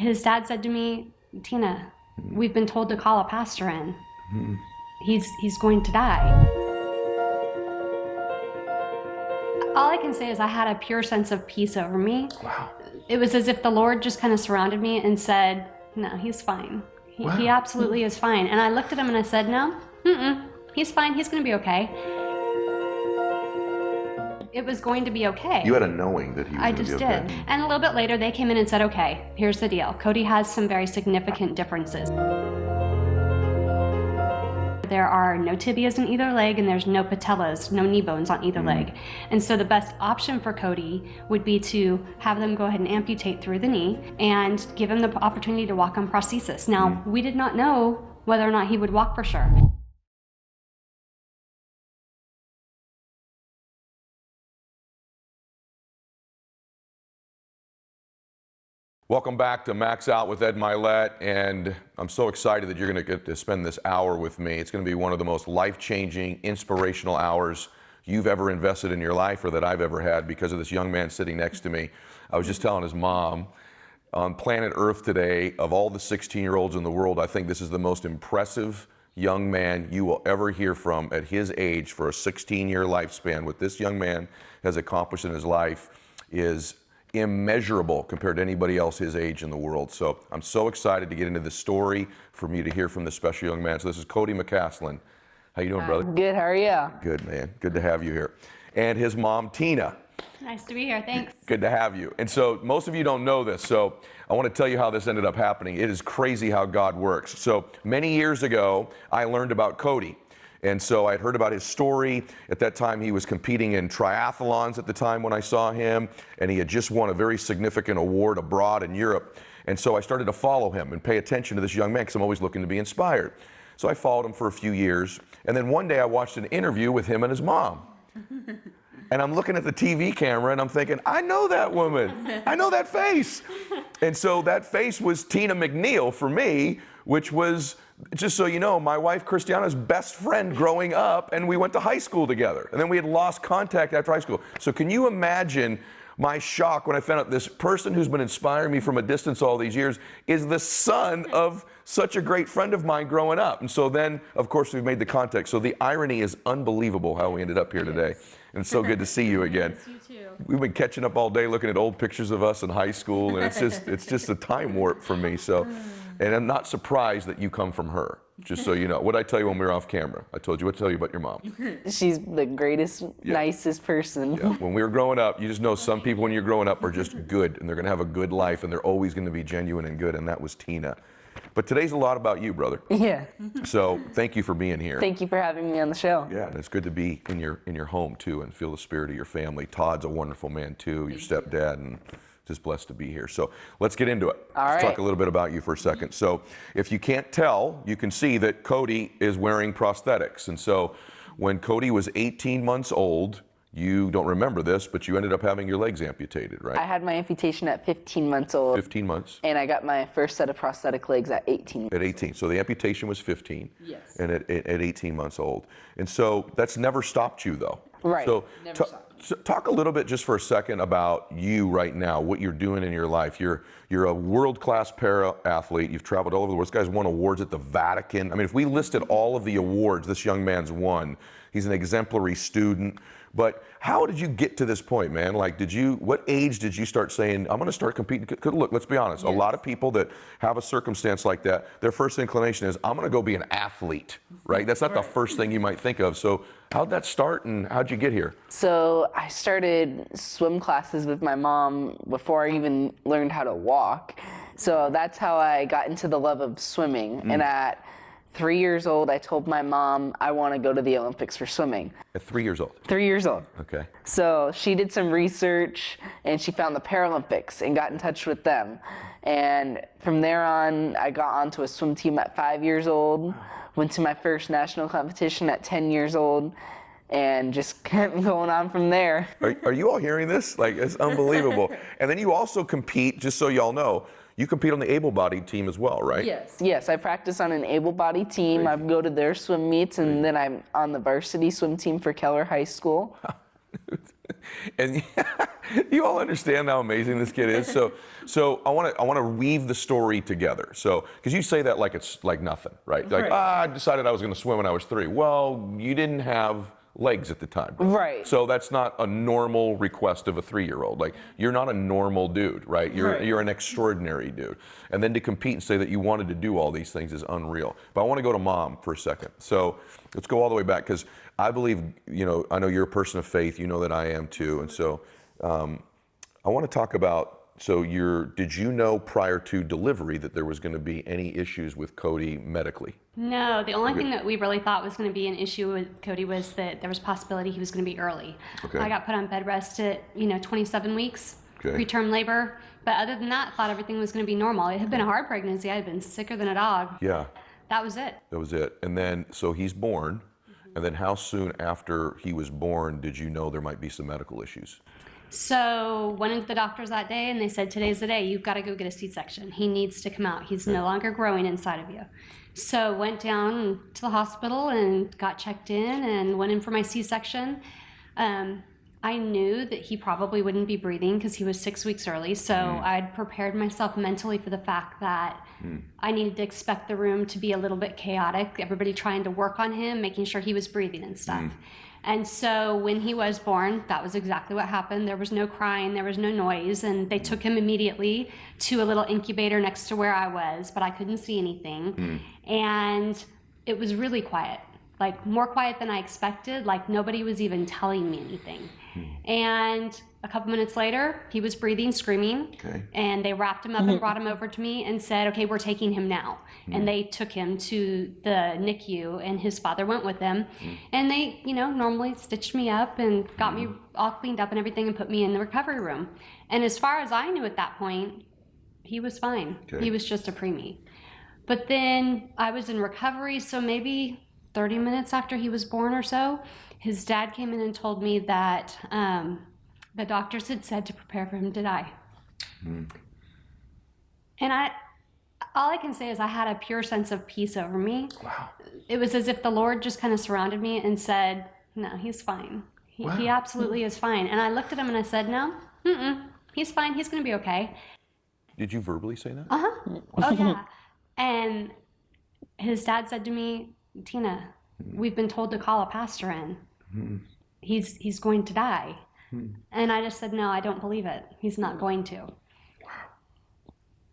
his dad said to me, Tina, we've been told to call a pastor in. He's going to die. All I can say is I had a pure sense of peace over me. Wow. It was as if the Lord just kind of surrounded me and said, no, he's fine. He absolutely is fine. And I looked at him and I said, no, he's fine. He's going to be okay. It was going to be okay. You had a knowing that he was going to be okay. I just did. And a little bit later, they came in and said, okay, here's the deal. Cody has some very significant differences. There are no tibias in either leg, and there's no patellas, no knee bones on either leg. And so the best option for Cody would be to have them go ahead and amputate through the knee and give him the opportunity to walk on prosthesis. Now, we did not know whether or not he would walk for sure. Welcome back to Max Out with Ed Mylett, and I'm so excited that you're going to get to spend this hour with me. It's going to be one of the most life-changing, inspirational hours you've ever invested in your life or that I've ever had because of this young man sitting next to me. I was just telling his mom, on planet Earth today, of all the 16-year-olds in the world, I think this is the most impressive young man you will ever hear from at his age for a 16-year lifespan. What this young man has accomplished in his life is immeasurable compared to anybody else his age in the world. So I'm so excited to get into this story, for me to hear from this special young man. So this is Cody McCasland. How you doing, brother? Good, how are you? Good, man. Good to have you here. And his mom, Tina. Nice to be here, thanks. Good to have you. And so most of you don't know this, so I want to tell you how this ended up happening. It is crazy how God works. So many years ago, I learned about Cody. And so I'd heard about his story. At that time, he was competing in triathlons at the time when I saw him, and he had just won a very significant award abroad in Europe. And so I started to follow him and pay attention to this young man because I'm always looking to be inspired. So I followed him for a few years. And then one day I watched an interview with him and his mom. And I'm looking at the TV camera and I'm thinking, I know that woman. I know that face. And so that face was Tina McNeil for me, which was, just so you know, my wife Christiana's best friend growing up, and we went to high school together. And then we had lost contact after high school. So can you imagine my shock when I found out this person who's been inspiring me from a distance all these years is the son of such a great friend of mine growing up. And so then, of course, we've made the contact. So the irony is unbelievable how we ended up here today. And it's so good to see you again. Yes, you too. We've been catching up all day looking at old pictures of us in high school, and it's just a time warp for me. So, and I'm not surprised that you come from her, just so you know. What did I tell you when we were off camera? I told you what to tell you about your mom. She's the greatest, nicest person. Yeah. When we were growing up, you just know some people when you're growing up are just good, and they're going to have a good life, and they're always going to be genuine and good, and that was Tina. But today's a lot about you, brother. Yeah. So thank you for being here. Thank you for having me on the show. Yeah, and it's good to be in your home too and feel the spirit of your family. Todd's a wonderful man too, your stepdad, and just blessed to be here. So let's get into it. Let's talk a little bit about you for a second. So if you can't tell, you can see that Cody is wearing prosthetics. And so when Cody was 18 months old, you don't remember this, but you ended up having your legs amputated, right? I had my amputation at 15 months old. 15 months. And I got my first set of prosthetic legs at 18. At 18. So the amputation was 15. Yes. And at 18 months old. And so that's never stopped you, though. Right. So Never stopped. So talk a little bit just for a second about you right now, what you're doing in your life. You're a world-class para-athlete. You've traveled all over the world. This guy's won awards at the Vatican. I mean, if we listed all of the awards this young man's won, he's an exemplary student. But how did you get to this point, man? Like, what age did you start saying, I'm going to start competing? 'Cause look, let's be honest. Yes. A lot of people that have a circumstance like that, their first inclination is, I'm going to go be an athlete, right? That's not the first thing you might think of. So how'd that start and how'd you get here? So I started swim classes with my mom before I even learned how to walk. So that's how I got into the love of swimming. And at 3 years old, I told my mom I want to go to the Olympics for swimming. At 3 years old? 3 years old. Okay. So she did some research and she found the Paralympics and got in touch with them. And from there on, I got onto a swim team at 5 years old, went to my first national competition at 10 years old, and just kept going on from there. Are you all hearing this? Like, it's unbelievable. And then you also compete, just so y'all know, you compete on the able-bodied team as well, right? Yes, I practice on an able-bodied team. I go to their swim meets, and then I'm on the varsity swim team for Keller High School. And you all understand how amazing this kid is. So I want to weave the story together. So because you say that like it's like nothing, right? Like I decided I was going to swim when I was 3. Well, you didn't have legs at the time. Right. So that's not a normal request of a 3-year-old. Like you're not a normal dude, right? You're an extraordinary dude. And then to compete and say that you wanted to do all these things is unreal. But I want to go to Mom for a second. So let's go all the way back because I believe, I know you're a person of faith. You know that I am too. And so I want to talk about, did you know prior to delivery that there was going to be any issues with Cody medically? No, the only thing that we really thought was going to be an issue with Cody was that there was possibility he was going to be early. Okay. I got put on bed rest at 27 weeks, preterm labor. But other than that, thought everything was going to be normal. It had been a hard pregnancy. I had been sicker than a dog. Yeah. That was it. That was it. And then, so he's born. And then how soon after he was born did you know there might be some medical issues? So went into the doctors that day and they said, today's the day, you've got to go get a C-section. He needs to come out. He's no longer growing inside of you. So went down to the hospital and got checked in and went in for my C-section. I knew that he probably wouldn't be breathing because he was 6 weeks early. So I'd prepared myself mentally for the fact that I needed to expect the room to be a little bit chaotic. Everybody trying to work on him, making sure he was breathing and stuff. And so when he was born, that was exactly what happened. There was no crying, there was no noise, and they took him immediately to a little incubator next to where I was, but I couldn't see anything. And it was really quiet, like more quiet than I expected, like nobody was even telling me anything. And a couple minutes later, he was breathing, screaming, and they wrapped him up and brought him over to me and said, okay, we're taking him now. And they took him to the NICU, and his father went with them. And they, normally stitched me up and got me all cleaned up and everything and put me in the recovery room. And as far as I knew at that point, he was fine. He was just a preemie. But then I was in recovery, so maybe 30 minutes after he was born or so, his dad came in and told me that the doctors had said to prepare for him to die. And all I can say is I had a pure sense of peace over me. Wow. It was as if the Lord just kind of surrounded me and said, no, he's fine. He absolutely is fine. And I looked at him and I said, no, he's fine. He's going to be okay. Did you verbally say that? Oh, yeah. And his dad said to me, Tina, we've been told to call a pastor in. He's going to die. And I just said, no, I don't believe it. He's not going to.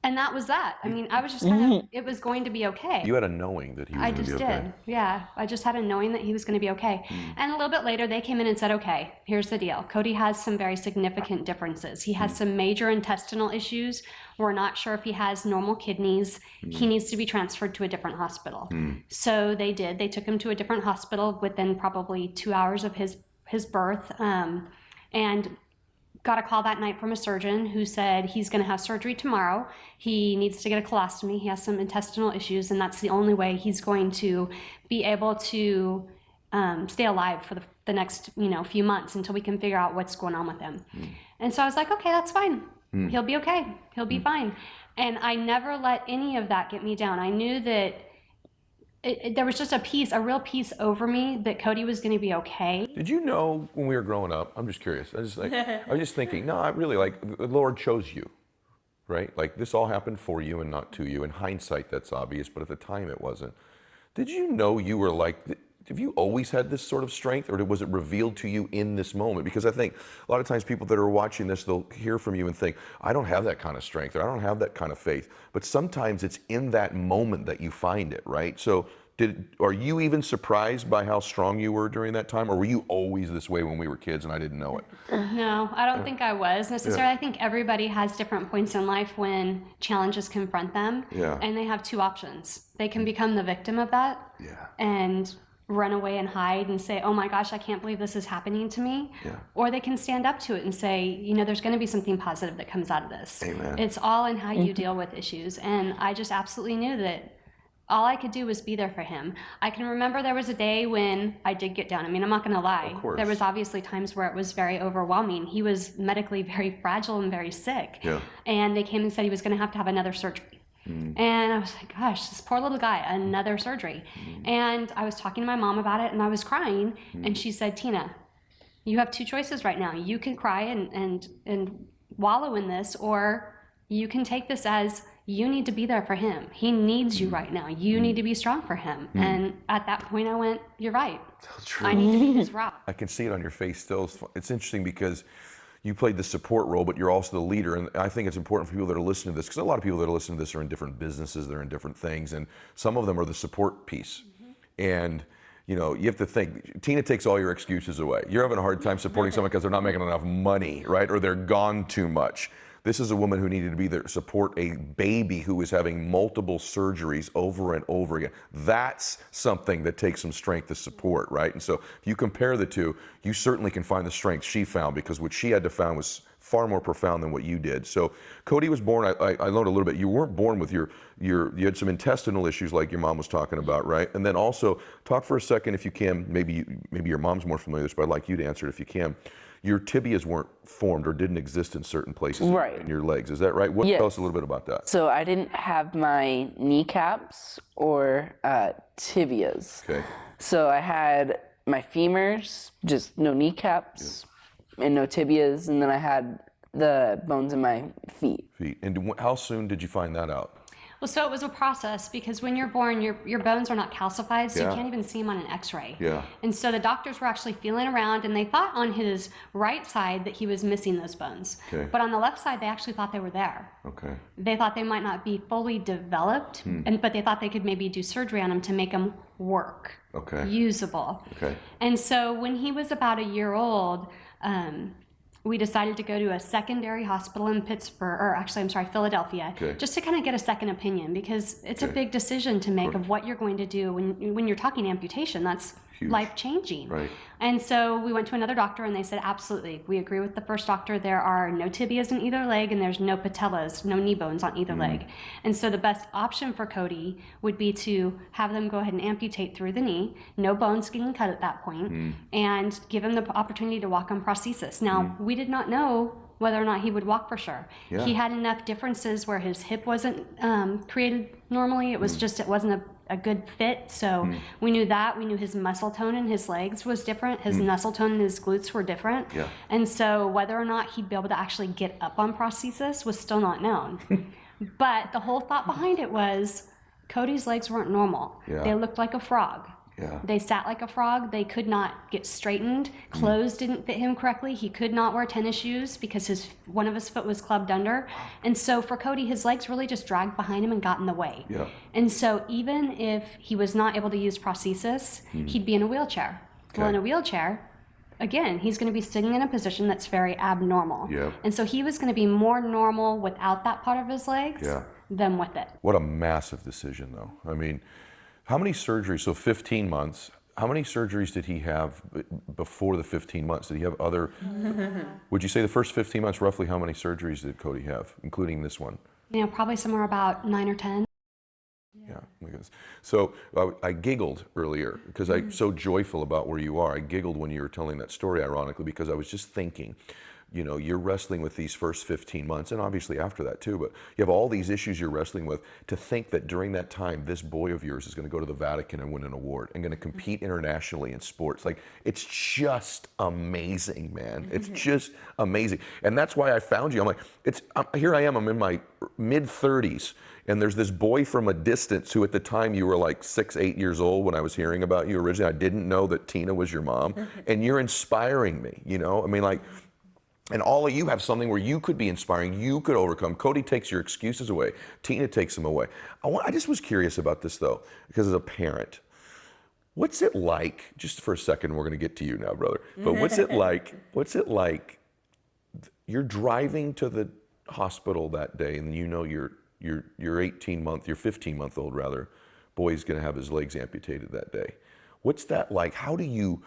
And that was that. I mean, I was just kind of, it was going to be okay. You had a knowing that he was going to be okay. I just did. Yeah. I just had a knowing that he was going to be okay. And a little bit later, they came in and said, okay, here's the deal. Cody has some very significant differences. He has some major intestinal issues. We're not sure if he has normal kidneys. He needs to be transferred to a different hospital. So they did. They took him to a different hospital within probably 2 hours of his birth. And got a call that night from a surgeon who said he's going to have surgery tomorrow. He needs to get a colostomy. He has some intestinal issues, and that's the only way he's going to be able to stay alive for the next few months until we can figure out what's going on with him. And so I was like, okay, that's fine. He'll be okay. He'll be fine. And I never let any of that get me down. I knew that there was just a real peace over me that Cody was going to be okay. Did you know when we were growing up? I'm just curious. I was just thinking, no, I really the Lord chose you, right? Like this all happened for you and not to you. In hindsight, that's obvious, but at the time it wasn't. Did you know you were have you always had this sort of strength, or was it revealed to you in this moment? Because I think a lot of times people that are watching this, they'll hear from you and think, I don't have that kind of strength, or I don't have that kind of faith. But sometimes it's in that moment that you find it, right? So are you even surprised by how strong you were during that time, or were you always this way when we were kids and I didn't know it? No, I don't think I was necessarily. I think everybody has different points in life when challenges confront them, and they have two options. They can become the victim of that and run away and hide and say, oh my gosh, I can't believe this is happening to me. Or they can stand up to it and say, there's going to be something positive that comes out of this. Amen. It's all in how you deal with issues. And I just absolutely knew that all I could do was be there for him. I can remember there was a day when I did get down. I mean, I'm not going to lie. Of course. There was obviously times where it was very overwhelming. He was medically very fragile and very sick. And they came and said he was going to have another surgery. And I was like, gosh, this poor little guy, another surgery. And I was talking to my mom about it, and I was crying. And she said, Tina, you have two choices right now. You can cry and wallow in this, or you can take this as you need to be there for him. He needs you right now. You need to be strong for him. And at that point I went, you're right. I need to be his rock. I can see it on your face still. It's interesting because you played the support role, but you're also the leader. And I think it's important for people that are listening to this, because a lot of people that are listening to this are in different businesses, they're in different things, and some of them are the support piece. And you know, you have to think, Tina takes all your excuses away. You're having a hard time supporting someone because they're not making enough money, right? Or they're gone too much. This is a woman who needed to be there to support a baby who was having multiple surgeries over and over again. That's something that takes some strength to support, right? And so if you compare the two, you certainly can find the strength she found, because what she had to find was far more profound than what you did. So Cody was born, I learned a little bit, you weren't born with you had some intestinal issues like your mom was talking about, right? And then also, talk for a second if you can, maybe your mom's more familiar with this, but I'd like you to answer it if you can. Your tibias weren't formed or didn't exist in certain places in your legs, is that right? Yes. Tell us a little bit about that. So I didn't have my kneecaps or tibias. Okay. So I had my femurs, just no kneecaps and no tibias, and then I had the bones in my feet. And how soon did you find that out? Well, so it was a process, because when you're born, your bones are not calcified, so you can't even see them on an x-ray. Yeah. And so the doctors were actually feeling around, and they thought on his right side that he was missing those bones. Okay. But on the left side, they actually thought they were there. Okay. They thought they might not be fully developed, but they thought they could maybe do surgery on them to make them work. Okay. Usable. Okay. And so when he was about a year old, we decided to go to a secondary hospital in Philadelphia, just to kind of get a second opinion, because it's a big decision to make of what you're going to do when you're talking amputation. That's huge. Life-changing. Right. And so we went to another doctor, and they said, absolutely, we agree with the first doctor. There are no tibias in either leg, and there's no patellas, no knee bones on either leg. And so the best option for Cody would be to have them go ahead and amputate through the knee, no bones getting cut at that point, and give him the opportunity to walk on prosthesis. Now, we did not know whether or not he would walk for sure. Yeah. He had enough differences where his hip wasn't created normally. It was just, it wasn't a good fit. So we knew that. We knew his muscle tone in his legs was different. His muscle tone in his glutes were different. Yeah. And so whether or not he'd be able to actually get up on prosthesis was still not known. But the whole thought behind it was Cody's legs weren't normal. Yeah. They looked like a frog. Yeah. They sat like a frog. They could not get straightened. Clothes didn't fit him correctly. He could not wear tennis shoes because one of his foot was clubbed under. And so for Cody, his legs really just dragged behind him and got in the way. Yeah. And so even if he was not able to use prosthesis, he'd be in a wheelchair. Okay. Well, in a wheelchair, again, he's going to be sitting in a position that's very abnormal. Yeah. And so he was going to be more normal without that part of his legs than with it. What a massive decision, though. I mean, how many surgeries, so 15 months, how many surgeries did he have before the 15 months? Did he have other, would you say the first 15 months, roughly how many surgeries did Cody have, including this one? You know, probably somewhere about 9 or 10. Yeah. So I giggled earlier because I'm so joyful about where you are. I giggled when you were telling that story, ironically, because I was just thinking, you know, you're wrestling with these first 15 months, and obviously after that too, but you have all these issues you're wrestling with. To think that during that time, this boy of yours is going to go to the Vatican and win an award and going to compete internationally in sports. Like, it's just amazing, man. It's just amazing. And that's why I found you. I'm like, here I am, I'm in my mid-30s, and there's this boy from a distance who at the time you were like 6, 8 years old when I was hearing about you originally. I didn't know that Tina was your mom, and you're inspiring me, you know? I mean, like, and all of you have something where you could be inspiring, you could overcome. Cody takes your excuses away. Tina takes them away. I just was curious about this though, because as a parent, what's it like, just for a second, we're gonna get to you now, brother, but what's it like, you're driving to the hospital that day and you know your 15-month-old rather, boy's gonna have his legs amputated that day. What's that like? How do you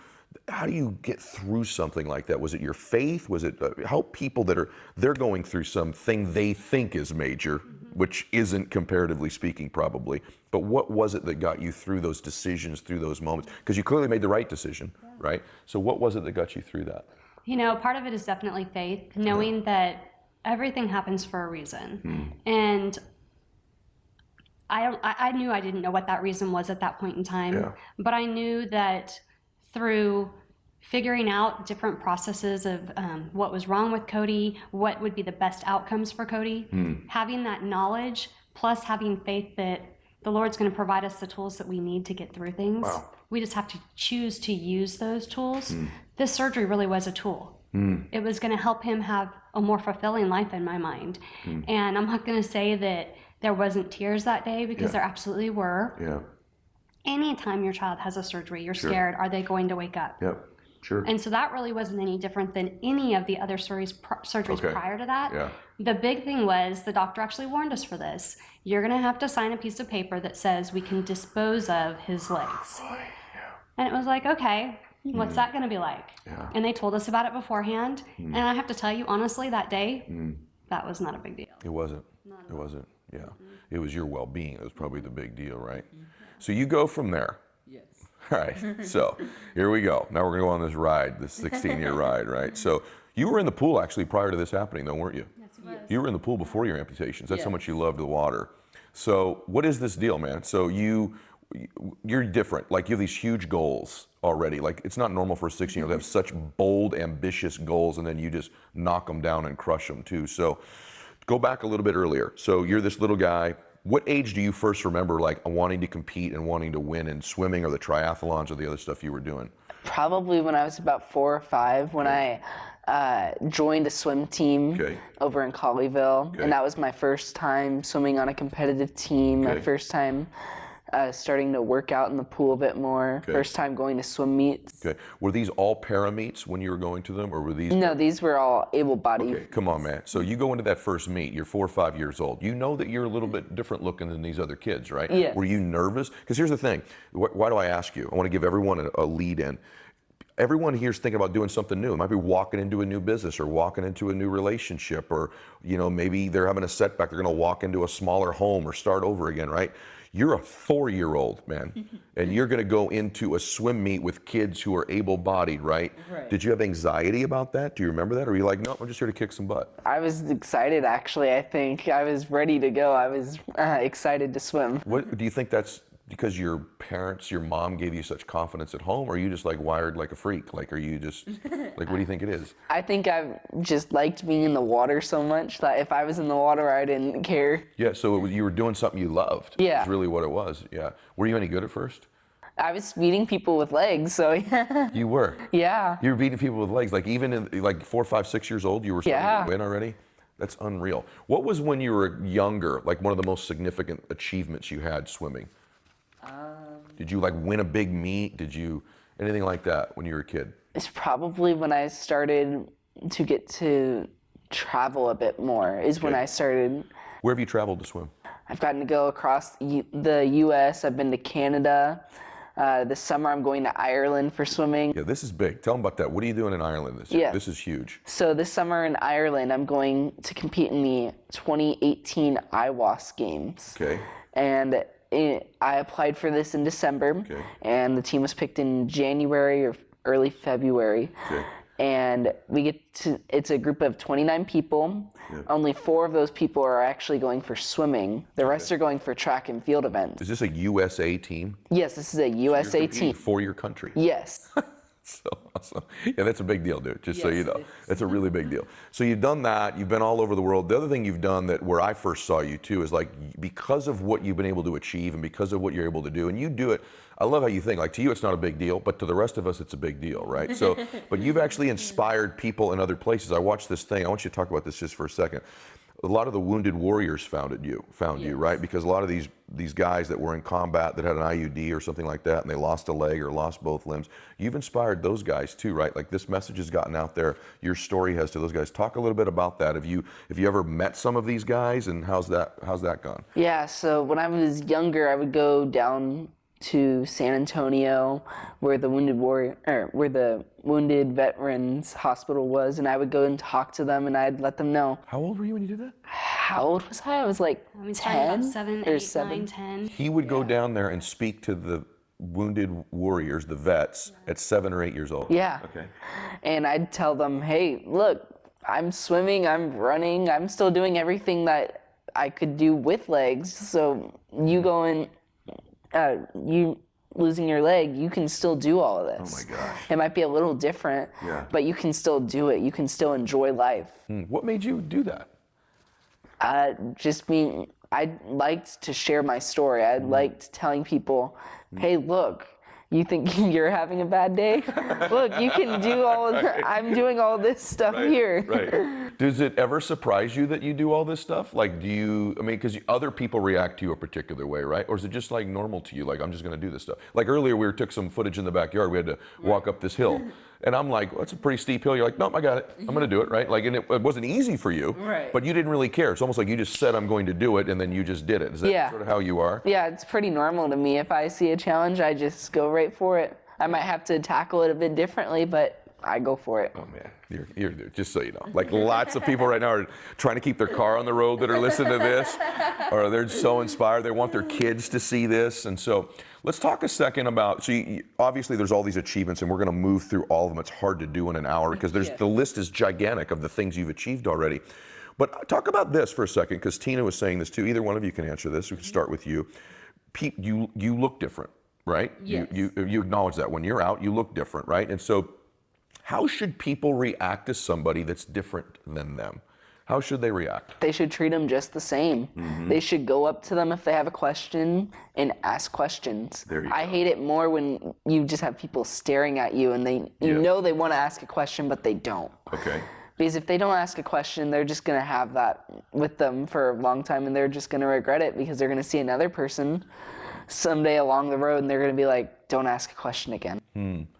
get through something like that? Was it your faith? Was it help people that they're going through something they think is major, which isn't, comparatively speaking, probably, but what was it that got you through those decisions, through those moments? Because you clearly made the right decision, right? So what was it that got you through that? You know, part of it is definitely faith, knowing that everything happens for a reason. And I knew I didn't know what that reason was at that point in time, but I knew that through figuring out different processes of what was wrong with Cody, what would be the best outcomes for Cody, having that knowledge, plus having faith that the Lord's going to provide us the tools that we need to get through things. Wow. We just have to choose to use those tools. This surgery really was a tool. It was going to help him have a more fulfilling life in my mind. And I'm not going to say that there wasn't tears that day, because there absolutely were. Yeah. Anytime your child has a surgery, you're scared, are they going to wake up? Yep. Sure. And so that really wasn't any different than any of the other surgeries prior to that. Yeah. The big thing was the doctor actually warned us for this. You're going to have to sign a piece of paper that says we can dispose of his legs. Boy, And it was like, okay, what's that going to be like? Yeah. And they told us about it beforehand. And I have to tell you, honestly, that day, that was not a big deal. It wasn't. It wasn't. Yeah. It was your well-being. That was probably the big deal, right? So you go from there. Yes. All right. So here we go. Now we're going to go on this ride, this 16-year ride, right? So you were in the pool actually prior to this happening, though, weren't you? Yes, he was. You were in the pool before your amputations. That's how Yes. much you loved the water. So what is this deal, man? So you're different. Like, you have these huge goals already. Like, it's not normal for a 16-year-old to have such bold, ambitious goals, and then you just knock them down and crush them too. So go back a little bit earlier. So you're this little guy. What age do you first remember, like, wanting to compete and wanting to win in swimming or the triathlons or the other stuff you were doing? Probably when I was about 4 or 5, when I joined a swim team over in Colleyville. And that was my first time swimming on a competitive team, my first time starting to work out in the pool a bit more, first time going to swim meets. Okay. Were these all para meets when you were going to them, or were these? No, these were all able-bodied. Okay, come on, man. So you go into that first meet, you're 4 or 5 years old. You know that you're a little bit different looking than these other kids, right? Yes. Were you nervous? Because here's the thing. Why do I ask you? I want to give everyone a lead in. Everyone here's thinking about doing something new. It might be walking into a new business or walking into a new relationship, or, you know, maybe they're having a setback. They're going to walk into a smaller home or start over again, right? You're a 4-year-old, man, and you're going to go into a swim meet with kids who are able-bodied, right? Did you have anxiety about that? Do you remember that? Or were you like, no, I'm just here to kick some butt? I was excited, actually. I think I was ready to go. I was excited to swim. What do you think that's because your parents, your mom gave you such confidence at home, or are you just like wired like a freak? Like, are you just like, what do you think it is? I think I just liked being in the water so much that if I was in the water, I didn't care. Yeah, so you were doing something you loved. Yeah. That's really what it was. Yeah. Were you any good at first? I was beating people with legs, so yeah. You were. Yeah. You were beating people with legs. Like, even in like 4, 5, 6 years old, you were starting to win already? That's unreal. What was, when you were younger, like one of the most significant achievements you had swimming? Did you like win a big meet? Did you, anything like that when you were a kid? It's probably when I started to get to travel a bit more, is when I started. Where have you traveled to swim? I've gotten to go across the U.S. I've been to Canada. This summer I'm going to Ireland for swimming. Yeah, this is big. Tell them about that. What are you doing in Ireland this year? Yeah. This is huge. So this summer in Ireland, I'm going to compete in the 2018 IWAS Games. Okay. And I applied for this in December, and the team was picked in January or early February. Okay. And it's a group of 29 people. Only 4 of those people are actually going for swimming. The rest are going for track and field events. Is this a USA team? Yes, this is a USA team. For your country? Yes. So awesome. Yeah, that's a big deal, dude, just so you know. That's a really big deal. So you've done that. You've been all over the world. The other thing you've done that where I first saw you, too, is like because of what you've been able to achieve and because of what you're able to do, and you do it, I love how you think. Like, to you, it's not a big deal, but to the rest of us, it's a big deal, right? So, but you've actually inspired people in other places. I watched this thing. I want you to talk about this just for a second. A lot of the wounded warriors found you, right? Because a lot of these guys that were in combat that had an IUD or something like that, and they lost a leg or lost both limbs, you've inspired those guys too, right? Like, this message has gotten out there. Your story has to those guys. Talk a little bit about that. Have you ever met some of these guys, and how's that gone? Yeah. So when I was younger, I would go down to San Antonio, where the Wounded Veterans Hospital was, and I would go and talk to them, and I'd let them know. How old were you when you did that? How old was I? I was like 10 7, or 8, 7. 9, 10. He would go down there and speak to the wounded warriors, the vets, at 7 or 8 years old. Yeah. Okay. And I'd tell them, hey, look, I'm swimming, I'm running, I'm still doing everything that I could do with legs. So you go and losing your leg, you can still do all of this. Oh my gosh. It might be a little different, but you can still do it. You can still enjoy life. What made you do that? I liked to share my story. I liked telling people, hey, look, you think you're having a bad day? Look, you can do all of that. I'm doing all this stuff here. Right. Does it ever surprise you that you do all this stuff? Like, because other people react to you a particular way, right? Or is it just like normal to you? Like, I'm just going to do this stuff. Like earlier, we took some footage in the backyard. We had to walk up this hill. And I'm like, well, that's a pretty steep hill. You're like, nope, I got it. I'm going to do it, right? Like, and it wasn't easy for you, but you didn't really care. It's almost like you just said, I'm going to do it, and then you just did it. Is that sort of how you are? Yeah, it's pretty normal to me. If I see a challenge, I just go right for it. I might have to tackle it a bit differently, but I go for it. Oh man, you're just so you know, like lots of people right now are trying to keep their car on the road that are listening to this, or they're so inspired. They want their kids to see this. And so let's talk a second about, obviously there's all these achievements and we're going to move through all of them. It's hard to do in an hour because the list is gigantic of the things you've achieved already. But talk about this for a second, because Tina was saying this too. Either one of you can answer this. We can start with you. You look different, right? Yes. You acknowledge that when you're out, you look different, right? And so how should people react to somebody that's different than them? How should they react? They should treat them just the same. They should go up to them if they have a question and ask questions. I hate it more when you just have people staring at you and you know they want to ask a question, but they don't. Okay. Because if they don't ask a question, they're just going to have that with them for a long time, and they're just going to regret it because they're going to see another person someday along the road and they're going to be like, don't ask a question again.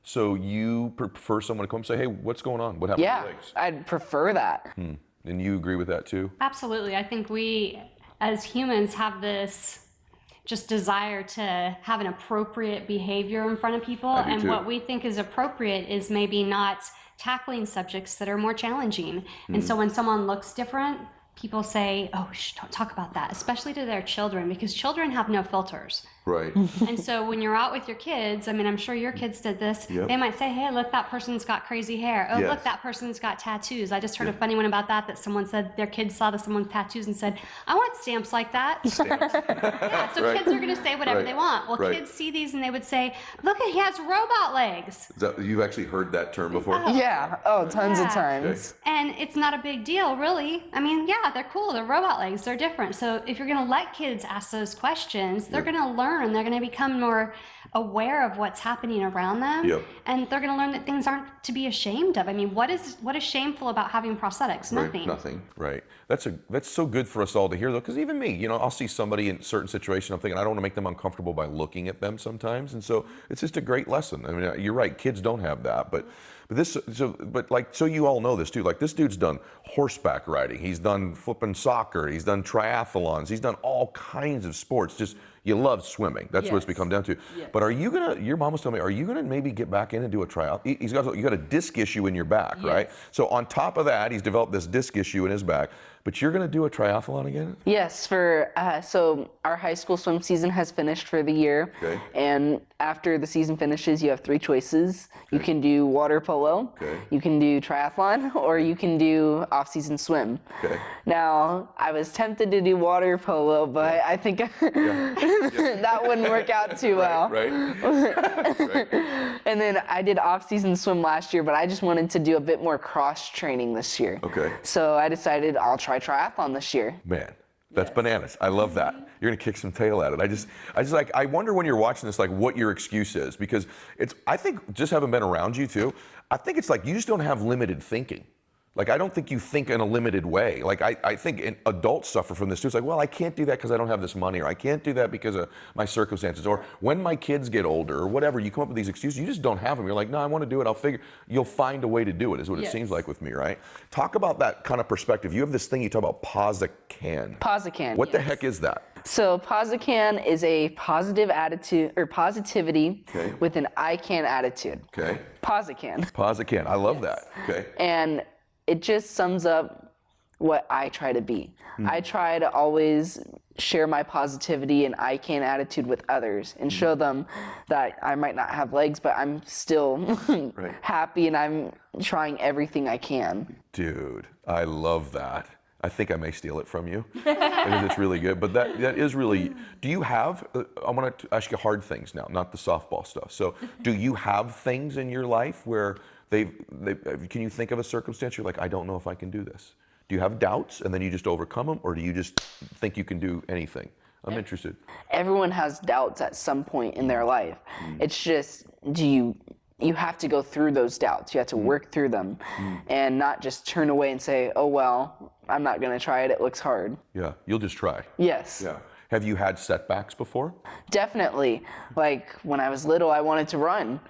So you prefer someone to come and say, hey, what's going on? What happened to your legs? I'd prefer that. And you agree with that too? Absolutely. I think we as humans have this just desire to have an appropriate behavior in front of people. And what we think is appropriate is maybe not tackling subjects that are more challenging. And so when someone looks different, people say, oh, don't talk about that, especially to their children, because children have no filters. Right. And so when you're out with your kids, I mean, I'm sure your kids did this. They might say, hey, look, that person's got crazy hair. Oh, look, that person's got tattoos. I just heard a funny one about that someone said their kids saw someone with tattoos and said, I want stamps like that. So kids are going to say whatever they want. Well, kids see these and they would say, look, he has robot legs. You've actually heard that term before? Tons of times. And it's not a big deal, really. I mean, they're cool. They're robot legs. They're different. So if you're going to let kids ask those questions, they're going to learn. They're going to become more aware of what's happening around them. And they're going to learn that things aren't to be ashamed of. I mean, what is shameful about having prosthetics? Nothing. Nothing. Right. That's so good for us all to hear, though, because even me, I'll see somebody in a certain situation, I'm thinking I don't want to make them uncomfortable by looking at them sometimes, and so it's just a great lesson. I mean, you're right, kids don't have that, but you all know this too. Like, this dude's done horseback riding, he's done flipping soccer, he's done triathlons, he's done all kinds of sports. Just, you love swimming. That's what it's become down to. But your mom was telling me, are you gonna maybe get back in and do a tryout? You got a disc issue in your back, right? So on top of that, he's developed this disc issue in his back. But you're going to do a triathlon again? Yes, so our high school swim season has finished for the year. Okay. And after the season finishes, you have 3 choices. You can do water polo, you can do triathlon, or you can do off-season swim. Okay. Now, I was tempted to do water polo, but I think that wouldn't work out too well. Right. And then I did off-season swim last year, but I just wanted to do a bit more cross-training this year. Okay. So I decided I'll try triathlon this year. Man, that's bananas. I love that. You're gonna kick some tail at it. I wonder when you're watching this, like, what your excuse is, because I think, just having been around you too, I think it's like you just don't have limited thinking. Like, I don't think you think in a limited way. Like, I think adults suffer from this too. It's like, well, I can't do that because I don't have this money, or I can't do that because of my circumstances, or when my kids get older, or whatever. You come up with these excuses, you just don't have them. You're like, no, I want to do it. You'll find a way to do it, is what it seems like with me, right? Talk about that kind of perspective. You have this thing you talk about, Posican. Posican. What the heck is that? So Posican is a positive attitude, or positivity with an I can attitude. Okay. Posican. I love that. Okay. And it just sums up what I try to be. I try to always share my positivity and I can attitude with others and show them that I might not have legs, but I'm still happy and I'm trying everything I can. Dude, I love that. I think I may steal it from you because it's really good. But that is really, do you have, I want to ask you hard things now, not the softball stuff. So do you have things in your life where can you think of a circumstance you're like, I don't know if I can do this? Do you have doubts and then you just overcome them, or do you just think you can do anything? I'm interested. Everyone has doubts at some point in their life. It's just, you have to go through those doubts. You have to work through them and not just turn away and say, oh, well, I'm not going to try it. It looks hard. Yeah, you'll just try. Yes. Yeah. Have you had setbacks before? Definitely. Like when I was little, I wanted to run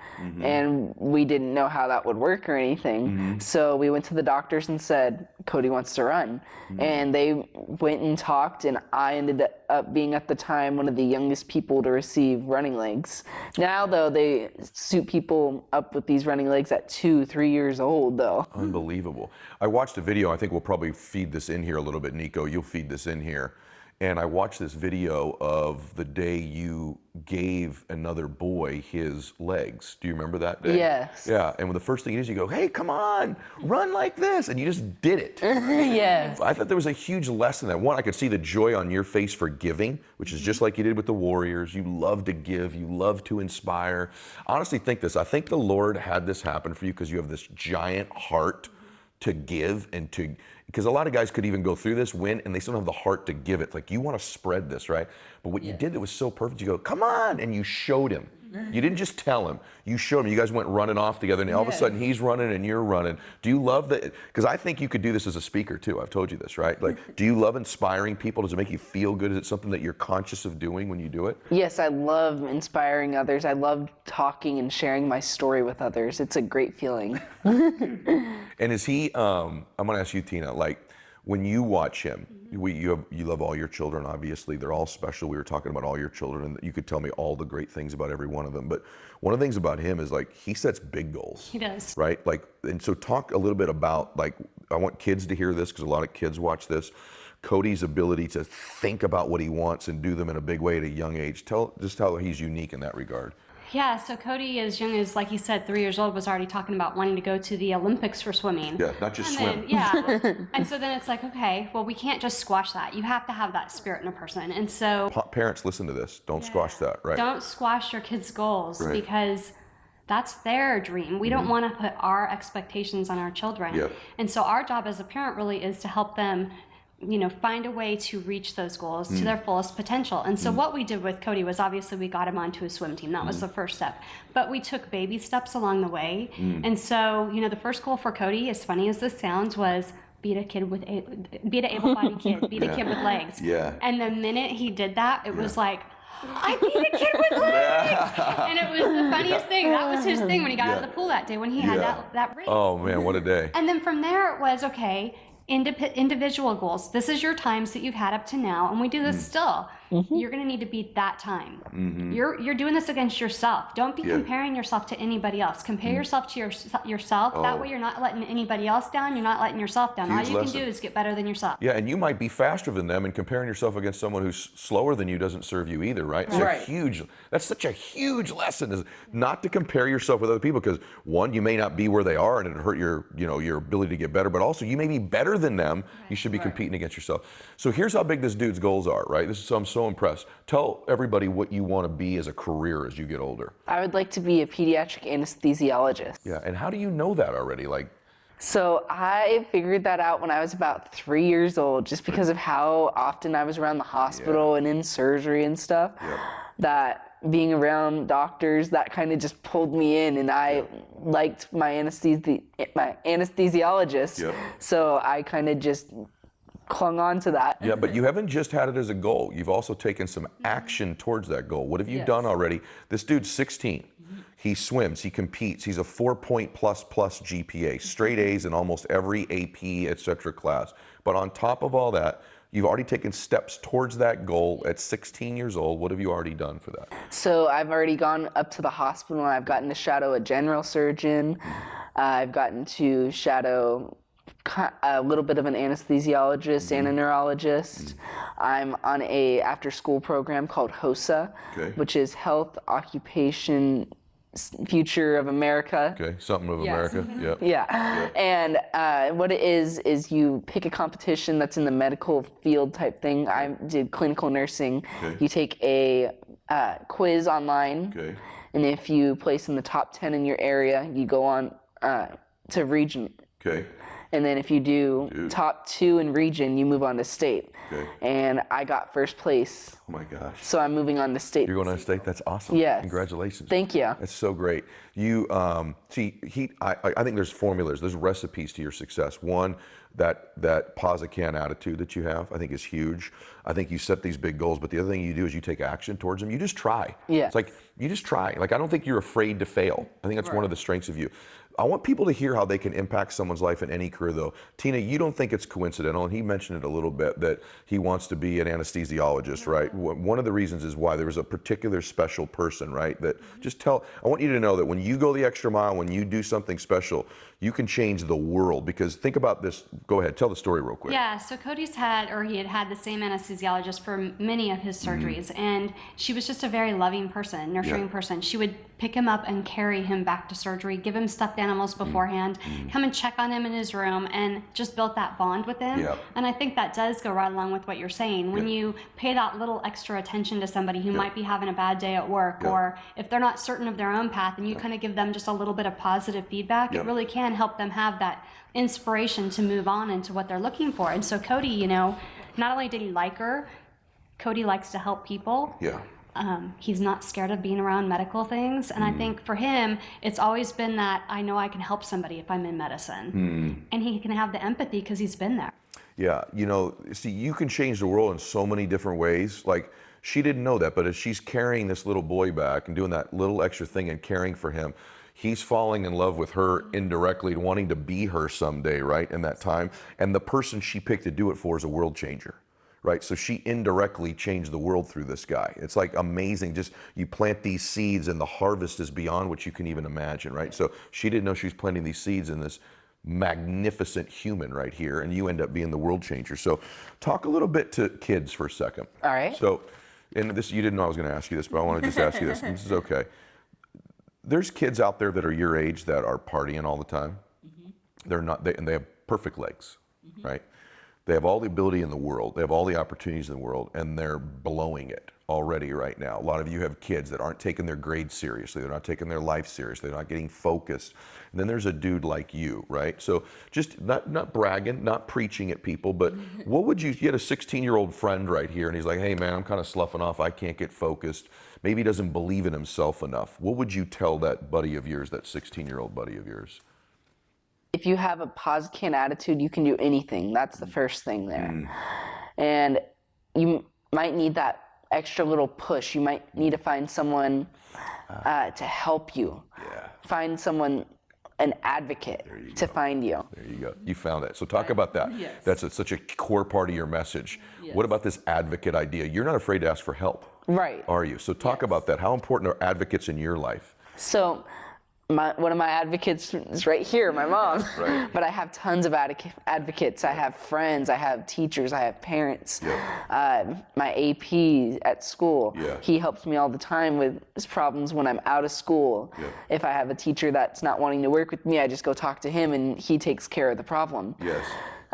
and we didn't know how that would work or anything. So we went to the doctors and said, Cody wants to run. And they went and talked, and I ended up being at the time one of the youngest people to receive running legs. Now though, they suit people up with these running legs at 2-3 years old though. Unbelievable. I watched a video, I think we'll probably feed this in here a little bit, Nico, you'll feed this in here. And I watched this video of the day you gave another boy his legs. Do you remember that day? Yes. Yeah, and the first thing you do is you go, hey, come on, run like this. And you just did it. Yes. I thought there was a huge lesson there. One, I could see the joy on your face for giving, which is just like you did with the Warriors. You love to give, you love to inspire. I honestly think this. I think the Lord had this happen for you because you have this giant heart to give and to, because a lot of guys could even go through this, win, and they still don't have the heart to give it. Like, you want to spread this, right? But what you did that was so perfect, you go, come on, and you showed him. You didn't just tell him, you showed him. You guys went running off together, and all of a sudden he's running and you're running. Do you love that? Because I think you could do this as a speaker too. I've told you this, right? Like, do you love inspiring people? Does it make you feel good? Is it something that you're conscious of doing when you do it? Yes, I love inspiring others. I love talking and sharing my story with others. It's a great feeling. And is he, I'm going to ask you, Tina, like, when you watch him, you love all your children, obviously. They're all special. We were talking about all your children, and you could tell me all the great things about every one of them. But one of the things about him is, like, he sets big goals. He does. Right? Like, and so talk a little bit about, like, I want kids to hear this because a lot of kids watch this. Cody's ability to think about what he wants and do them in a big way at a young age. Tell just how he's unique in that regard. Yeah, so Cody, as young as, like he said, 3 years old, was already talking about wanting to go to the Olympics for swimming. Yeah, not just swim. And so then it's like, okay, well, we can't just squash that. You have to have that spirit in a person. And so Parents, listen to this. Don't squash that, right? Don't squash your kids' goals, Right. because that's their dream. We don't want to put our expectations on our children. Yep. And so our job as a parent really is to help them, you know, find a way to reach those goals to their fullest potential. And so what we did with Cody was, obviously we got him onto a swim team. That was the first step. But we took baby steps along the way. And so, you know, the first goal for Cody, as funny as this sounds, was beat an able-bodied kid, beat a kid with legs. Yeah. And the minute he did that, it was like, I beat a kid with legs! And it was the funniest thing. That was his thing when he got out of the pool that day, when he had that race. Oh man, what a day. And then from there it was, okay, individual goals. This is your times that you've had up to now, and we do this still. You're going to need to beat that time. You're doing this against yourself. Don't be comparing yourself to anybody else. Compare yourself to yourself. That way you're not letting anybody else down. You're not letting yourself down. Huge All you lesson. can do is get better than yourself. Yeah, and you might be faster than them, and comparing yourself against someone who's slower than you doesn't serve you either, right? That's such a huge lesson, is not to compare yourself with other people, because one, you may not be where they are and it'll hurt your, you know, your ability to get better, but also you may be better than them. You should be competing against yourself. So here's how big this dude's goals are, right? I'm so impressed. Tell everybody what you want to be as a career as you get older. I would like to be a pediatric anesthesiologist. Yeah, and how do you know that already? Like, So I figured that out when I was about 3 years old, just because of how often I was around the hospital and in surgery and stuff, that being around doctors, that kind of just pulled me in, and I liked my anesthesiologist. So I kind of just clung on to that. yeah, but you haven't just had it as a goal. You've also taken some action towards that goal. What have you done already? This dude's 16. He swims, he competes, he's a 4-point plus GPA, straight A's in almost every AP, etc. class. But on top of all that, you've already taken steps towards that goal at 16 years old. What have you already done for that? So I've already gone up to the hospital, and I've gotten to shadow a general surgeon. I've gotten to shadow a little bit of an anesthesiologist and a neurologist. I'm on a after-school program called HOSA, which is Health Occupation future of America. Okay, something of America. Yep. Yeah. And what it is you pick a competition that's in the medical field type thing. I did clinical nursing. Okay. You take a quiz online. Okay. And if you place in the top 10 in your area, you go on to region. Okay. And then if you do top 2 in region, you move on to state. Okay. And I got first place. Oh my gosh. So I'm moving on to state. You're going on state? That's awesome. Yes. Congratulations. Thank you. That's so great. You see, I think there's formulas, there's recipes to your success. One, that pause a can attitude that you have, I think is huge. I think you set these big goals, but the other thing you do is you take action towards them. You just try. Yeah. It's like you just try. Like I don't think you're afraid to fail. I think that's one of the strengths of you. I want people to hear how they can impact someone's life in any career, though. Tina, you don't think it's coincidental, and he mentioned it a little bit, that he wants to be an anesthesiologist, right? One of the reasons is why there was a particular special person, right? That I want you to know that when you go the extra mile, when you do something special, you can change the world. Because think about this. Go ahead, tell the story real quick. Yeah, so Cody's had the same anesthesiologist for many of his surgeries, and she was just a very loving person, nurturing person. She would pick him up and carry him back to surgery, give him stuffed animals beforehand, come and check on him in his room, and just built that bond with him. And I think that does go right along with what you're saying. When you pay that little extra attention to somebody who might be having a bad day at work, or if they're not certain of their own path, and you kind of give them just a little bit of positive feedback, it really can help them have that inspiration to move on into what they're looking for. And so Cody, not only did he like her, Cody likes to help people. He's not scared of being around medical things. And I think for him, it's always been that I know I can help somebody if I'm in medicine. And he can have the empathy because he's been there. Yeah, see, you can change the world in so many different ways. Like, she didn't know that, but as she's carrying this little boy back and doing that little extra thing and caring for him, he's falling in love with her indirectly, wanting to be her someday, right, in that time. And the person she picked to do it for is a world changer. Right, so she indirectly changed the world through this guy. It's like amazing. Just you plant these seeds, and the harvest is beyond what you can even imagine. Right, so she didn't know she was planting these seeds in this magnificent human right here, and you end up being the world changer. So, talk a little bit to kids for a second. All right. So, and this, you didn't know I was going to ask you this, but I want to just ask you this. This is okay. There's kids out there that are your age that are partying all the time. They're not, and they have perfect legs, right? They have all the ability in the world. They have all the opportunities in the world, and they're blowing it already right now. A lot of you have kids that aren't taking their grades seriously. They're not taking their life seriously. They're not getting focused. And then there's a dude like you, right? So just not bragging, not preaching at people, but what would you had a 16-year-old friend right here, and he's like, hey man, I'm kind of sloughing off. I can't get focused. Maybe he doesn't believe in himself enough. What would you tell that buddy of yours, that 16-year-old buddy of yours? If you have a pause can attitude, you can do anything. That's the first thing there. And you might need that extra little push. You might need to find someone to help you. Find someone, an advocate to find you. There you go. You found it. So talk about that. That's such a core part of your message. What about this advocate idea? You're not afraid to ask for help, right? Are you? So talk about that. How important are advocates in your life? So one of my advocates is right here, my mom. Right. But I have tons of advocates. I have friends, I have teachers, I have parents. My AP at school, he helps me all the time with his problems when I'm out of school. If I have a teacher that's not wanting to work with me, I just go talk to him and he takes care of the problem.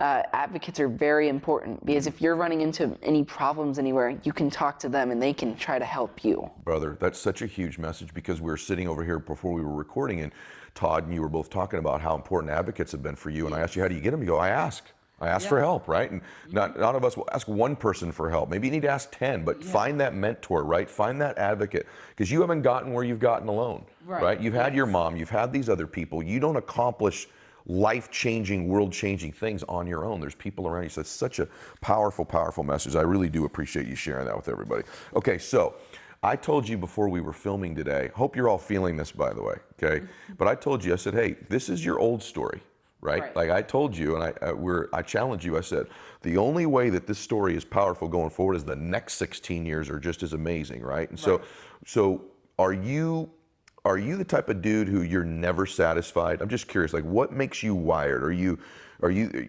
Advocates are very important because if you're running into any problems anywhere, you can talk to them and they can try to help you. Brother, that's such a huge message, because we were sitting over here before we were recording, and Todd and you were both talking about how important advocates have been for you. And I asked you, how do you get them? You go, I ask for help, right? And none of us will ask one person for help. Maybe you need to ask 10, but find that mentor, right? Find that advocate, because you haven't gotten where you've gotten alone, right? You've had your mom, you've had these other people. You don't accomplish life-changing, world-changing things on your own. There's people around you. So it's such a powerful, powerful message. I really do appreciate you sharing that with everybody. Okay, so I told you before we were filming today, hope you're all feeling this, by the way, okay? But I told you, I said, hey, this is your old story, right? Like I told you, and I challenged you, I said, the only way that this story is powerful going forward is the next 16 years are just as amazing, right? And so are are you the type of dude who you're never satisfied? I'm just curious, like what makes you wired? Do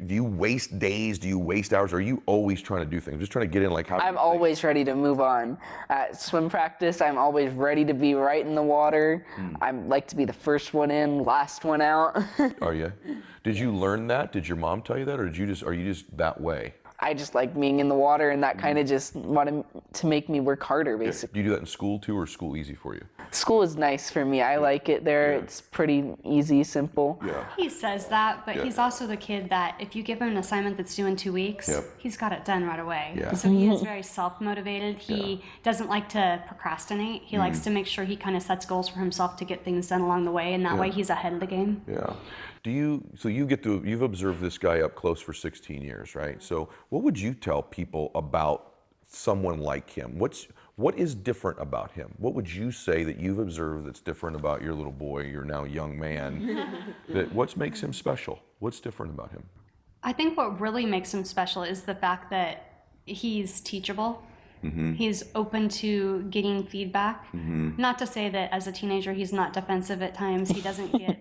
you waste days? Do you waste hours? Are you always trying to do things? I'm just trying to get in, like how I'm always ready to move on. At swim practice, I'm always ready to be right in the water. I like to be the first one in, last one out. Are you? Did you learn that? Did your mom tell you that, or are you just that way? I just like being in the water, and that kind of just wanted to make me work harder, basically. Do you do that in school too, or is school easy for you? School is nice for me. I like it there. Yeah. It's pretty easy, simple. Yeah. He says that, but he's also the kid that if you give him an assignment that's due in 2 weeks, he's got it done right away. Yeah. So he is very self-motivated. He doesn't like to procrastinate. He likes to make sure he kind of sets goals for himself to get things done along the way, and that way he's ahead of the game. Yeah. You've observed this guy up close for 16 years, right? So what would you tell people about someone like him? What is different about him? What would you say that you've observed that's different about your little boy, your now young man? What makes him special? What's different about him? I think what really makes him special is the fact that he's teachable. He's open to getting feedback. Not to say that as a teenager he's not defensive at times. He doesn't get,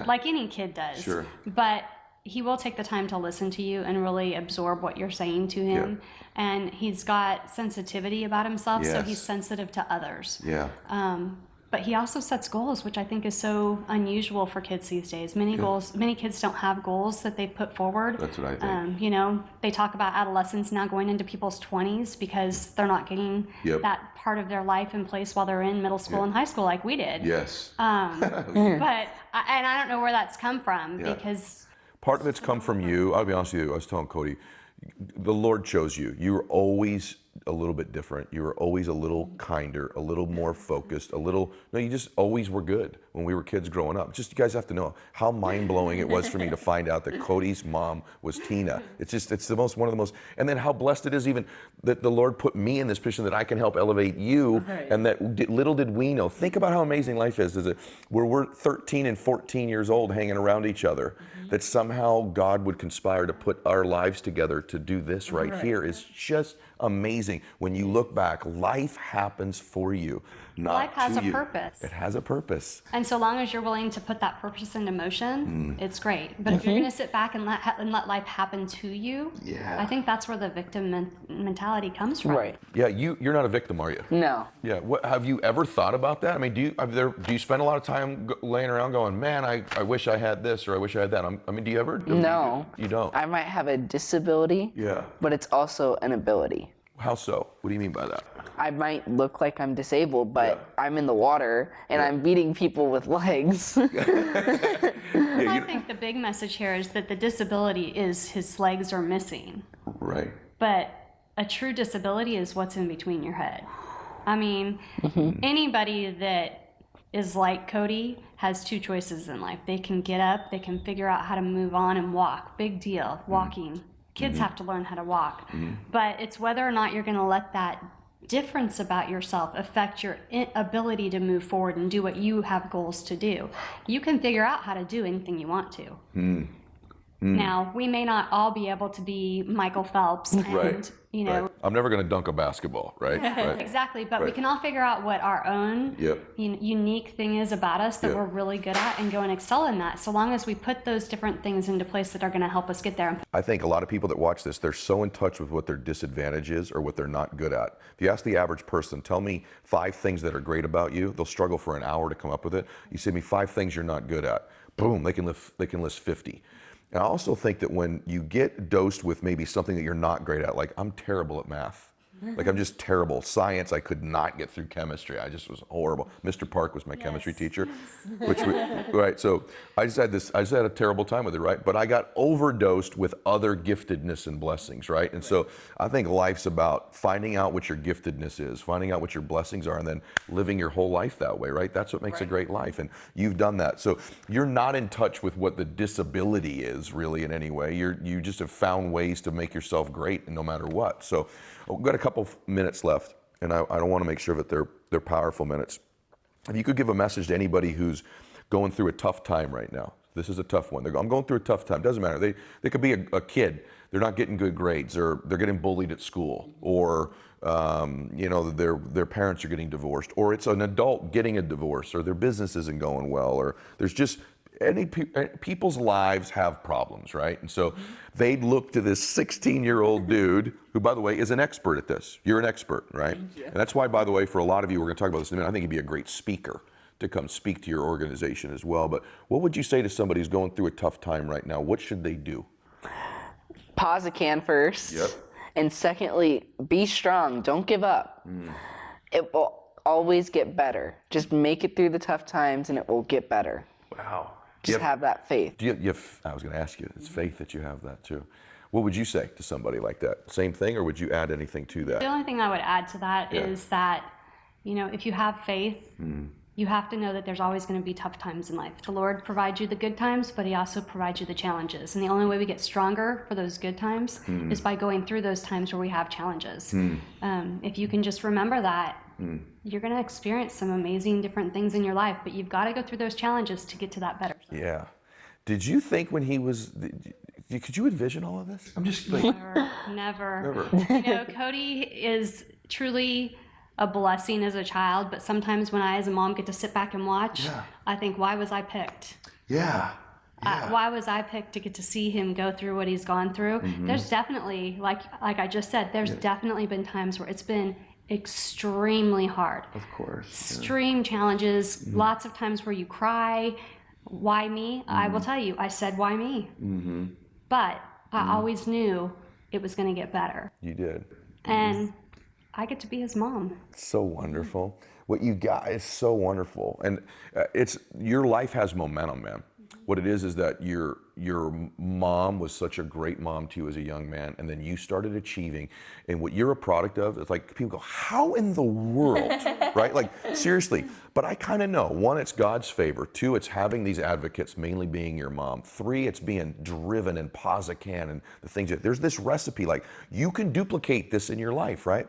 like any kid does. Sure. But he will take the time to listen to you and really absorb what you're saying to him. And he's got sensitivity about himself, so he's sensitive to others. Yeah. But he also sets goals, which I think is so unusual for kids these days. Many kids don't have goals that they've put forward. That's what I think. They talk about adolescents now going into people's 20s because they're not getting that part of their life in place while they're in middle school and high school like we did. Yes. But I don't know where that's come from because... Part of it's come from you. I'll be honest with you. I was telling Cody, the Lord chose you. You were always a little bit different. You were always a little kinder, a little more focused, you just always were good when we were kids growing up. Just, you guys have to know how mind-blowing it was for me to find out that Cody's mom was Tina. It's one of the most, and then how blessed it is even that the Lord put me in this position that I can help elevate you, and that little did we know. Think about how amazing life is where we're 13 and 14 years old hanging around each other, that somehow God would conspire to put our lives together to do this right here is just amazing. When you look back, life happens for you, not life has to a you. purpose. It has a purpose. And so long as you're willing to put that purpose into motion, it's great. But if you're going to sit back and let life happen to you, I think that's where the victim mentality comes from. Right. Yeah, you're not a victim, are you? No. Yeah. Have you ever thought about that? I mean, do you spend a lot of time laying around going, man, I wish I had this or I wish I had that? Do you ever? No. You don't? I might have a disability, but it's also an ability. How so? What do you mean by that? I might look like I'm disabled, but I'm in the water and I'm beating people with legs. I think the big message here is that the disability is his legs are missing. Right. But a true disability is what's in between your head. I mean, anybody that is like Cody has two choices in life. They can get up, they can figure out how to move on and walk. Big deal, walking. Kids have to learn how to walk. But it's whether or not you're going to let that difference about yourself affect your ability to move forward and do what you have goals to do. You can figure out how to do anything you want to. Now, we may not all be able to be Michael Phelps and, I'm never going to dunk a basketball, right? Exactly, but we can all figure out what our own unique thing is about us that we're really good at and go and excel in that, so long as we put those different things into place that are going to help us get there. I think a lot of people that watch this, they're so in touch with what their disadvantage is or what they're not good at. If you ask the average person, tell me 5 things that are great about you, they'll struggle for an hour to come up with it. You say me 5 things you're not good at. Boom, they can list 50. And I also think that when you get dosed with maybe something that you're not great at, like I'm terrible at math. Like I'm just terrible. Science, I could not get through chemistry. I just was horrible. Mr. Park was my chemistry teacher, so I just had a terrible time with it, right? But I got overdosed with other giftedness and blessings, right? And so I think life's about finding out what your giftedness is, finding out what your blessings are, and then living your whole life that way, right? That's what makes a great life, and you've done that. So you're not in touch with what the disability is really in any way. You just have found ways to make yourself great no matter what. So we've got a couple minutes left, and I don't want to make sure that they're powerful minutes. If you could give a message to anybody who's going through a tough time right now, This is a tough one. I'm going through a tough time. Doesn't matter. They could be a kid. They're not getting good grades, or they're getting bullied at school, or their parents are getting divorced, or it's an adult getting a divorce, or their business isn't going well, or there's just people's lives have problems, right? And so they'd look to this 16-year-old dude who, by the way, is an expert at this. You're an expert, right? And that's why, by the way, for a lot of you, we're going to talk about this in a minute, I think he'd be a great speaker to come speak to your organization as well. But what would you say to somebody who's going through a tough time right now? What should they do? Pause a can first. Yep. And secondly, be strong. Don't give up. It will always get better. Just make it through the tough times and it will get better. Wow. Just have that faith. I was going to ask you, it's faith that you have that too. What would you say to somebody like that? Same thing, or would you add anything to that? The only thing I would add to that is that, if you have faith, you have to know that there's always going to be tough times in life. The Lord provides you the good times, but he also provides you the challenges. And the only way we get stronger for those good times is by going through those times where we have challenges. If you can just remember that, you're going to experience some amazing different things in your life, but you've got to go through those challenges to get to that better. Yeah. Did you think when he was, could you envision all of this? I'm just like... Never. Cody is truly a blessing as a child, but sometimes when I as a mom get to sit back and watch, I think, why was I picked? Why was I picked to get to see him go through what he's gone through? There's definitely, like I just said, there's definitely been times where it's been extremely hard. Of course. Extreme challenges, lots of times where you cry. Why me? I will tell you, I said, why me? But I always knew it was going to get better. You did. And I get to be his mom. It's so wonderful. What you got is so wonderful. And your life has momentum, man. What it is that your mom was such a great mom to you as a young man, and then you started achieving. And what you're a product of, it's like people go, how in the world, right? Like, seriously. But I kind of know. One, it's God's favor. Two, it's having these advocates, mainly being your mom. Three, it's being driven and pause a can and the things. There's this recipe, like, you can duplicate this in your life, right?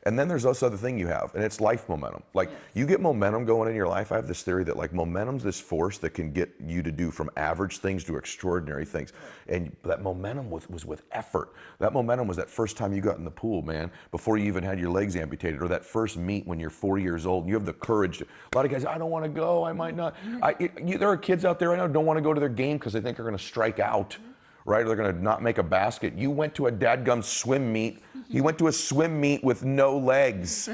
And then there's this other thing you have, and it's life momentum. Like, you get momentum going in your life. I have this theory that, like, momentum's this force that can get you to do from average things to extraordinary things. And that momentum was with effort. That momentum was that first time you got in the pool, man, before you even had your legs amputated, or that first meet when you're 4 years old and you have the courage to, a lot of guys, I don't want to go, I might not. There are kids out there I know who don't want to go to their game because they think they're going to strike out. Right? Or they're going to not make a basket. You went to a dadgum swim meet. You went to a swim meet with no legs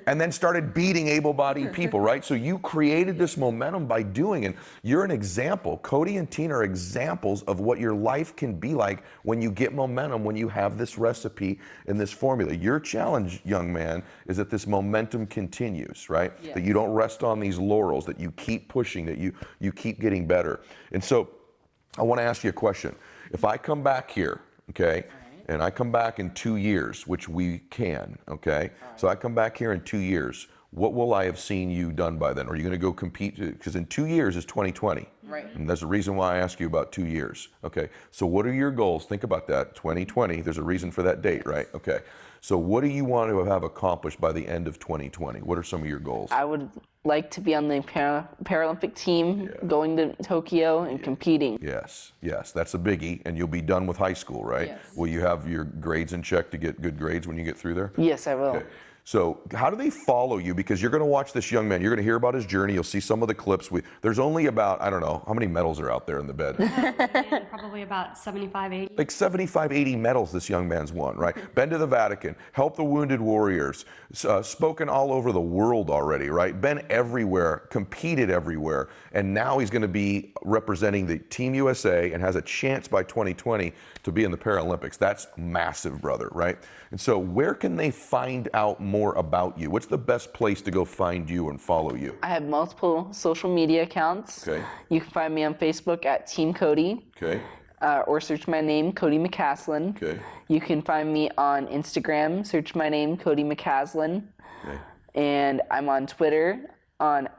and then started beating able-bodied people, right? So you created this momentum by doing it. You're an example. Cody and Tina are examples of what your life can be like when you get momentum, when you have this recipe and this formula. Your challenge, young man, is that this momentum continues, right? Yes. That you don't rest on these laurels, that you keep pushing, that you keep getting better. And so I want to ask you a question. If I come back here, okay, and I come back in 2 years, which we can, okay, so I come back here in 2 years, what will I have seen you done by then? Are you going to go compete? Because in 2 years is 2020. Right. And there's a reason why I ask you about 2 years. Okay, so what are your goals? Think about that, 2020, there's a reason for that date, right? Okay, so what do you want to have accomplished by the end of 2020? What are some of your goals? I would like to be on the Paralympic team, going to Tokyo and competing. Yes, that's a biggie, and you'll be done with high school, right? Yes. Will you have your grades in check to get good grades when you get through there? Yes, I will. Okay. So how do they follow you? Because you're going to watch this young man. You're going to hear about his journey. You'll see some of the clips. There's only about, I don't know, how many medals are out there in the bed? Probably about 75, 80. Like 75, 80 medals this young man's won, right? Been to the Vatican, helped the wounded warriors, spoken all over the world already, right? Been everywhere, competed everywhere. And now he's going to be representing the Team USA and has a chance by 2020 to be in the Paralympics. That's massive, brother, right? And so where can they find out more about you? What's the best place to go find you and follow you? I have multiple social media accounts. Okay. You can find me on Facebook at Team Cody. Okay. Or search my name, Cody McCasland. Okay. You can find me on Instagram, search my name, Cody McCasland. Okay. And I'm on Twitter on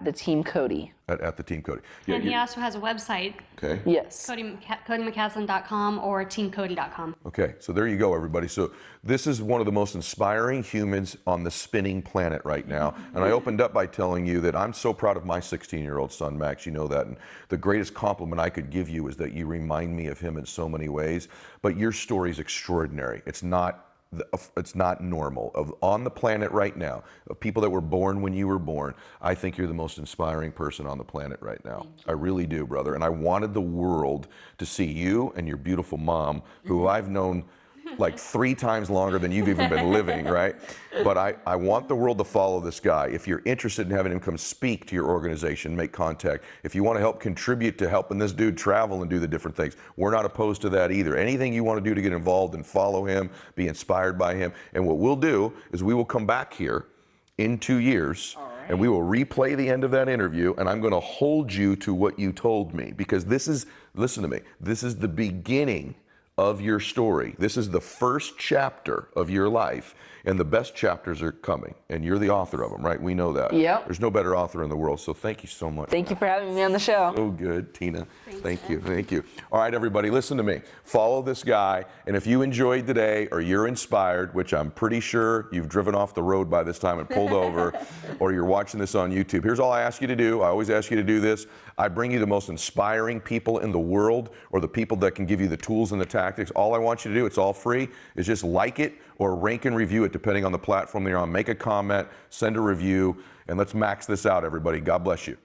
@the_team_Cody. At the Team Cody. Yeah, And he also has a website, okay. Yes. CodyMcCasland.com or TeamCody.com. Okay, so there you go, everybody. So this is one of the most inspiring humans on the spinning planet right now. And I opened up by telling you that I'm so proud of my 16-year-old son, Max. You know that. And the greatest compliment I could give you is that you remind me of him in so many ways. But your story is extraordinary. It's not normal. On the planet right now, of people that were born when you were born, I think you're the most inspiring person on the planet right now. I really do, brother. And I wanted the world to see you and your beautiful mom, who I've known like 3 times longer than you've even been living, right? But I want the world to follow this guy. If you're interested in having him come speak to your organization, make contact. If you want to help contribute to helping this dude travel and do the different things, we're not opposed to that either. Anything you want to do to get involved and follow him, be inspired by him. And what we'll do is we will come back here in 2 years, and we will replay the end of that interview, and I'm going to hold you to what you told me, because this is, listen to me, this is the beginning of your story. This is the first chapter of your life, and the best chapters are coming, and you're the author of them, right? We know that. Yep. There's no better author in the world, so thank you so much. Thank you for having me on the show. So good, Tina. Thank you, thank you. All right, everybody, listen to me. Follow this guy, and if you enjoyed today or you're inspired, which I'm pretty sure you've driven off the road by this time and pulled over, or you're watching this on YouTube, here's all I ask you to do. I always ask you to do this. I bring you the most inspiring people in the world, or the people that can give you the tools and the tactics. All I want you to do, it's all free, is just like it or rank and review it depending on the platform you're on. Make a comment, send a review, and let's max this out, everybody. God bless you.